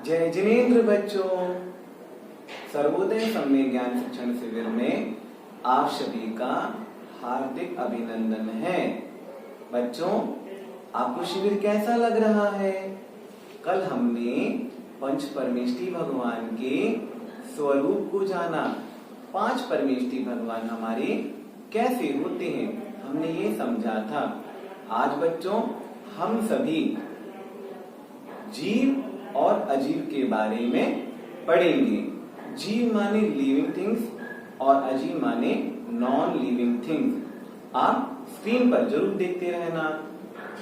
जय जिनेंद्र बच्चों, सर्वोदय सम्य ज्ञान शिक्षण शिविर में आप सभी का हार्दिक अभिनंदन है। बच्चों, आपको शिविर कैसा लग रहा है? कल हमने पंच परमेष्ठी भगवान के स्वरूप को जाना। 5 परमेष्ठी भगवान हमारे कैसे होते हैं, हमने ये समझा था। आज बच्चों हम सभी जीव और अजीव के बारे में पढ़ेंगे। जीव माने लिविंग थिंग्स और अजीव माने नॉन लिविंग थिंग्स। आप स्क्रीन पर जरूर देखते रहना।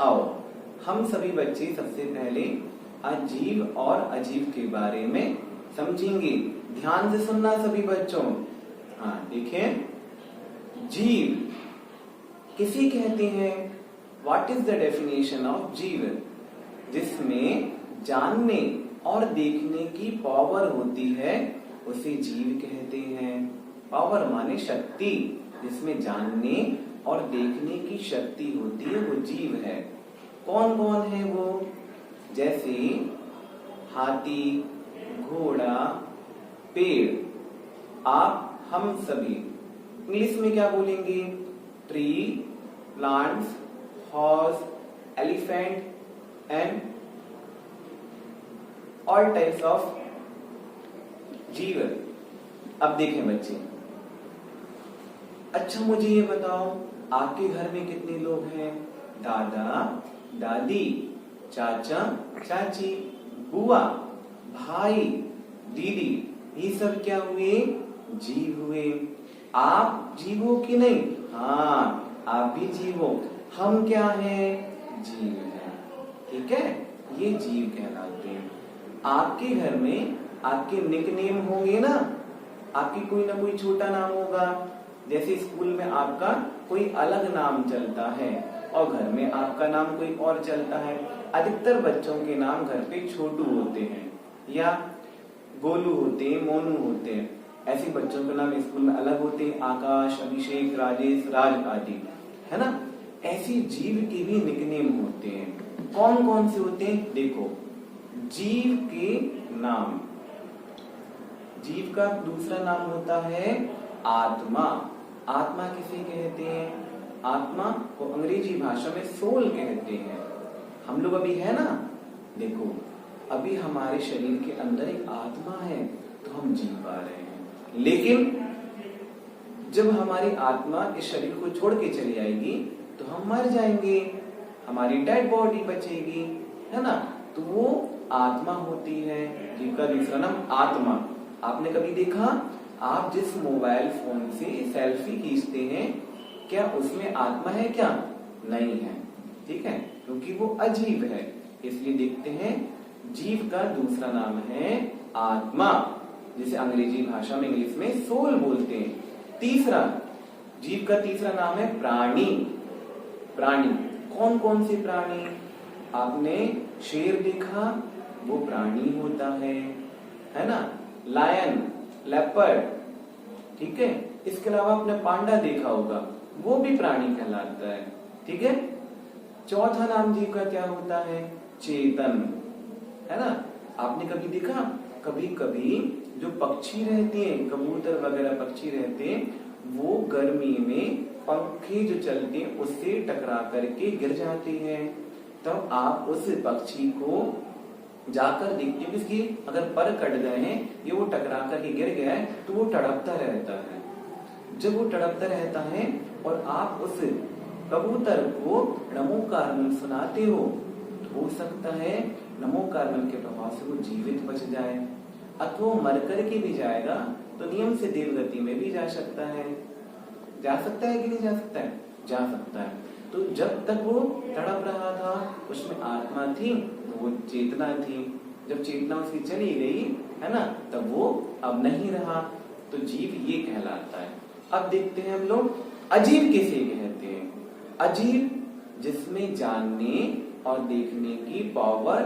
आओ हम सभी बच्चे सबसे पहले अजीव और अजीव के बारे में समझेंगे। ध्यान से सुनना सभी बच्चों। हाँ देखें, जीव किसे कहते हैं? What is the definition of जीव? जिसमें जानने और देखने की पावर होती है उसे जीव कहते हैं। पावर माने शक्ति, जिसमें जानने और देखने की शक्ति होती है वो जीव है। कौन कौन है वो? जैसे हाथी, घोड़ा, पेड़, आप, हम सभी। इंग्लिश में क्या बोलेंगे? Tree, plants, horse, elephant and all types of जीव। अब देखें बच्चे, अच्छा मुझे ये बताओ, आपके घर में कितने लोग हैं? दादा, दादी, चाचा, चाची, बुआ, भाई, दीदी, ये सब क्या हुए? जीव हुए। आप जीव हो कि नहीं? हाँ, आप भी जीव हो। हम क्या हैं? जीव हैं। ठीक है, ये जीव कहलाते हैं। आपके घर में आपके निकनेम होंगे ना, आपकी कोई ना कोई छोटा नाम होगा। जैसे स्कूल में आपका कोई अलग नाम चलता है और घर में आपका नाम कोई और चलता है। अधिकतर बच्चों के नाम घर पे छोटू होते हैं या गोलू होते हैं, मोनू होते हैं। ऐसे बच्चों के नाम स्कूल में अलग होते हैं, आकाश, अभिषेक, राजेश, राज आदि, है ना। ऐसी जीव के भी निकनेम होते हैं। कौन कौन से होते हैं? देखो, जीव के नाम, जीव का दूसरा नाम होता है आत्मा। आत्मा किसे कहते हैं? आत्मा को अंग्रेजी भाषा में सोल कहते हैं। हम लोग अभी है ना, देखो अभी हमारे शरीर के अंदर एक आत्मा है तो हम जी पा रहे हैं। लेकिन जब हमारी आत्मा इस शरीर को छोड़ के चली जाएगी तो हम मर जाएंगे, हमारी डेड बॉडी बचेगी, है ना। तो वो आत्मा होती है, जिसका दूसरा नाम आत्मा। आपने कभी देखा, आप जिस मोबाइल फोन से सेल्फी खींचते हैं, क्या उसमें आत्मा है? क्या नहीं है, ठीक है, क्योंकि वो अजीव है। इसलिए देखते हैं, जीव का दूसरा नाम है आत्मा, जिसे अंग्रेजी भाषा में, इंग्लिश में सोल बोलते हैं। तीसरा, जीव का तीसरा नाम है प्राणी। प्राणी, कौन कौन से प्राणी? आपने शेर देखा, वो प्राणी होता है ना। लायन, लेपर्ड, ठीक है। इसके अलावा आपने पांडा देखा होगा, वो भी प्राणी कहलाता है, ठीक है। चौथा नाम जीव का क्या होता है? चेतन, है ना। आपने कभी देखा, कभी कभी जो पक्षी रहते हैं, कबूतर वगैरह पक्षी रहते हैं, वो गर्मी में पंखे जो चलते हैं उससे टकरा करके गिर जाते हैं। तब आप उस पक्षी को जाकर देखते हैं, इसकी अगर पर कट गए हैं, ये वो टकरा करके गिर गया है तो वो तड़पता रहता है। जब वो तड़पता रहता है और आप उस कबूतर को नमो कार्बन सुनाते हो, तो हो सकता है नमो कार्बन के प्रभाव से वो जीवित बच जाए, अथवा मर करके भी जाएगा तो नियम से देवगति में भी जा सकता है। जा सकता है कि नहीं जा सकता है? जा सकता है। तो जब तक वो तड़प रहा था उसमें आत्मा थी, तो वो चेतना थी। जब चेतना उसकी चली गई, है ना, तब वो अब नहीं रहा, तो जीव ये कहलाता है। अब देखते हैं हम लोग अजीव किसे कहते हैं। अजीव जिसमें जानने और देखने की पावर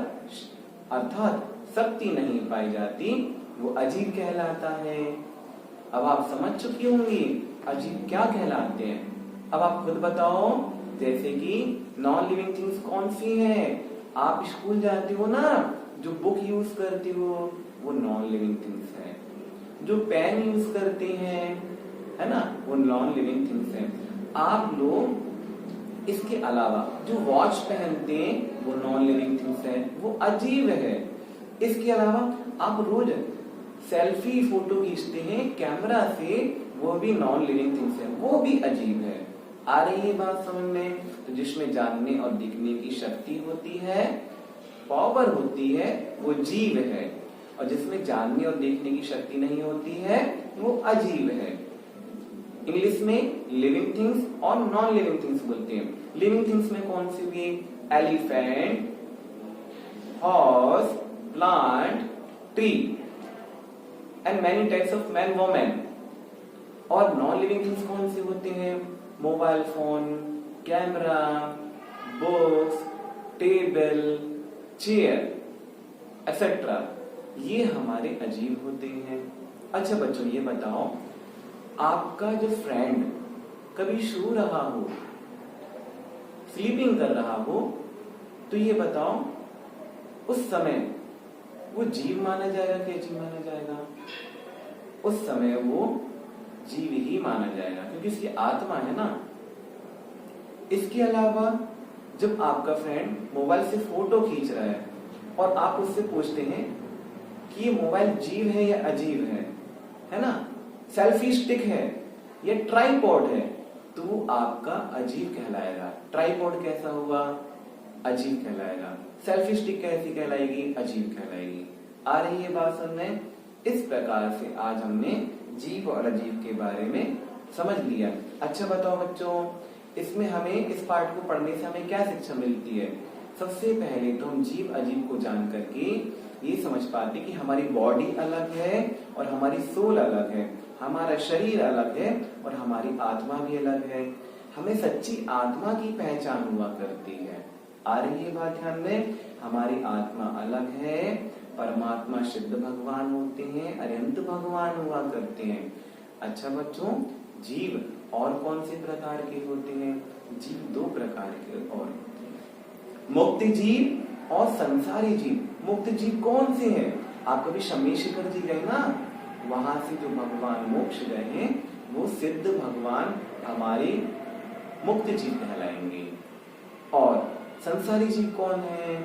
अर्थात शक्ति नहीं पाई जाती, वो अजीव कहलाता है। अब आप समझ चुके होंगे अजीव क्या कहलाते हैं। अब आप खुद बताओ, जैसे कि नॉन लिविंग थिंग्स कौन सी हैं? आप स्कूल जाते हो ना, जो बुक यूज करते हो वो नॉन लिविंग थिंग्स है। जो पेन यूज करते हैं, है ना, वो नॉन लिविंग थिंग्स है। आप लोग इसके अलावा जो वॉच पहनते हैं वो नॉन लिविंग थिंग्स है, वो अजीब है। इसके अलावा आप रोज सेल्फी फोटो खींचते हैं कैमरा से, वो भी नॉन लिविंग थिंग्स है, वो भी अजीब है। आ रही है बात समझ में? तो जिसमें जानने और दिखने की शक्ति होती है, पावर होती है, वो जीव है, और जिसमें जानने और देखने की शक्ति नहीं होती है वो अजीब है। इंग्लिश में लिविंग थिंग्स और नॉन लिविंग थिंग्स बोलते हैं। लिविंग थिंग्स में कौन सी हुई? Elephant, horse, plant, tree and many types of man, women. और नॉन लिविंग थिंग्स कौन से होते हैं? Mobile phone, camera, books, table, chair etcetera, ये हमारे अजीब होते हैं। अच्छा बच्चों ये बताओ, आपका जो फ्रेंड कभी सो रहा हो, स्लीपिंग कर रहा हो, तो ये बताओ उस समय वो जीव माना जाएगा कि अजीब माना जाएगा? उस समय वो जीव ही माना जाएगा, क्योंकि इसकी आत्मा है ना। इसके अलावा जब आपका फ्रेंड मोबाइल से फोटो खींच रहा है और आप उससे पूछते हैं कि ये मोबाइल जीव है या अजीब है ना, सेल्फी स्टिक है या ट्राइपॉड है, तो वो आपका अजीब कहलाएगा। ट्राइपॉड कैसा हुआ? अजीब कहलाएगा। सेल्फी स्टिक कैसी कहलाएगी? अजीब कहलाएगी। आ रही है बात समझ? इस प्रकार से आज हमने जीव और अजीब के बारे में समझ लिया। अच्छा बताओ बच्चों, इसमें हमें इस पाठ को पढ़ने से हमें क्या शिक्षा मिलती है? सबसे पहले तो हम जीव अजीब को जान करके ये समझ पाते कि हमारी बॉडी अलग है और हमारी सोल अलग है, हमारा शरीर अलग है और हमारी आत्मा भी अलग है। हमें सच्ची आत्मा की पहचान हुआ करती है। आ रही है बात ध्यान में? हमारी आत्मा अलग है, परमात्मा शुद्ध भगवान होते हैं, अनंत भगवान हुआ करते हैं। अच्छा बच्चों, जीव और कौन से प्रकार के होते हैं? जीव दो प्रकार के और, मुक्त जीव और संसारी जीव। मुक्त जीव कौन से हैं? आप कभी शमी शिखर जी गए ना, वहां से जो भगवान मोक्ष गए हैं वो सिद्ध भगवान हमारे मुक्त जीव कहलाएंगे। और संसारी जीव कौन है?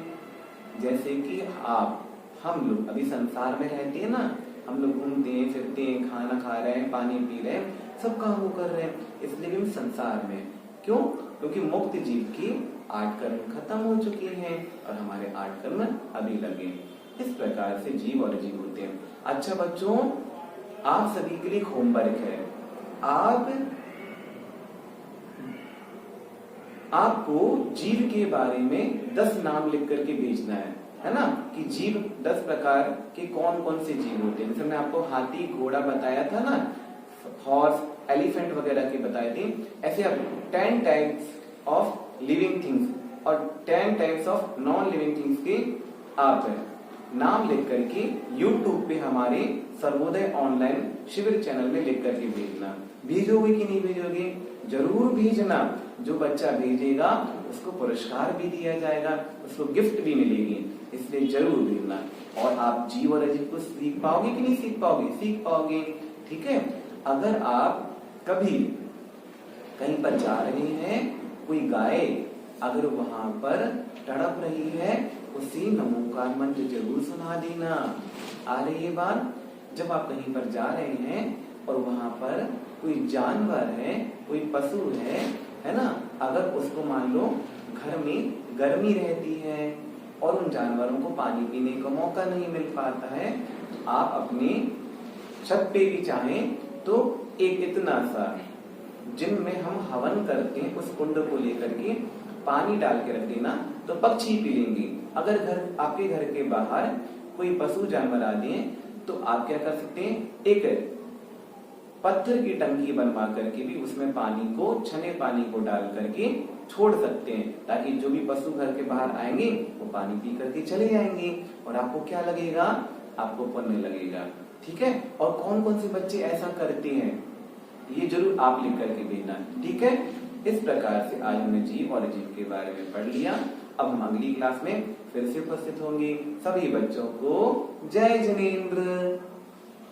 जैसे कि आप, हम लोग अभी संसार में रहते हैं ना, हम लोग घूमते हैं, फिरते हैं, खाना खा रहे हैं, पानी पी रहे हैं, सब काम वो कर रहे हैं, इसलिए भी संसार में। क्यों? क्योंकि मुक्त जीव की 8 कर्म खत्म हो चुके हैं और हमारे 8 कर्म अभी लगे। इस प्रकार से जीव और अजीब होते हैं। अच्छा बच्चों, आप सभी के लिए होमवर्क है। आपको जीव के बारे में 10 नाम लिख करके भेजना है ना, कि जीव 10 प्रकार के कौन कौन से जीव होते हैं। जैसे मैं आपको हाथी, घोड़ा बताया था ना, हॉर्स, एलिफेंट वगैरह के बताए थे, ऐसे आप 10 टाइप्स ऑफ लिविंग थिंग्स और 10 types of non living things के आप नाम लिख करके YouTube पे हमारे सर्वोदय ऑनलाइन शिविर चैनल में लिख करके भेजना। भेजोगे कि नहीं भेजोगे? जरूर भेजना। जो बच्चा भेजेगा उसको पुरस्कार भी दिया जाएगा, उसको गिफ्ट भी मिलेगी, इसलिए जरूर भेजना। और आप जीव और अजीब को सीख पाओगे कि नहीं सीख पाओगे? सीख पाओगे, ठीक है। अगर आप कभी कहीं पर जा रहे हैं, कोई गाय अगर वहां पर तड़प रही है, उसे नमोकार मंत्र जरूर सुना देना। आ रही है बात? जब आप कहीं पर जा रहे हैं और वहां पर कोई जानवर है, कोई पशु है ना, अगर उसको मान लो घर में गर्मी रहती है और उन जानवरों को पानी पीने का मौका नहीं मिल पाता है, आप अपने छत पे भी चाहें तो एक इतना सा जिनमें हम हवन करते हैं उस कुंड को लेकर के पानी डाल के रख देना, तो पक्षी पी लेंगे। अगर आपके घर के बाहर कोई पशु जानवर आ जाए तो आप क्या कर सकते हैं, एक पत्थर की टंकी बनवा करके भी उसमें पानी को, छने पानी को डाल करके छोड़ सकते हैं, ताकि जो भी पशु घर के बाहर आएंगे वो पानी पी करके चले जाएंगे और आपको क्या लगेगा? आपको पुण्य लगेगा, ठीक है। और कौन कौन से बच्चे ऐसा करते हैं ये जरूर आप लिख करके भेजना, ठीक है। इस प्रकार से आज हमने जीव और अजीब के बारे में पढ़ लिया अब हम अगली क्लास में फिर से उपस्थित होंगे। सभी बच्चों को जय जिनेंद्र।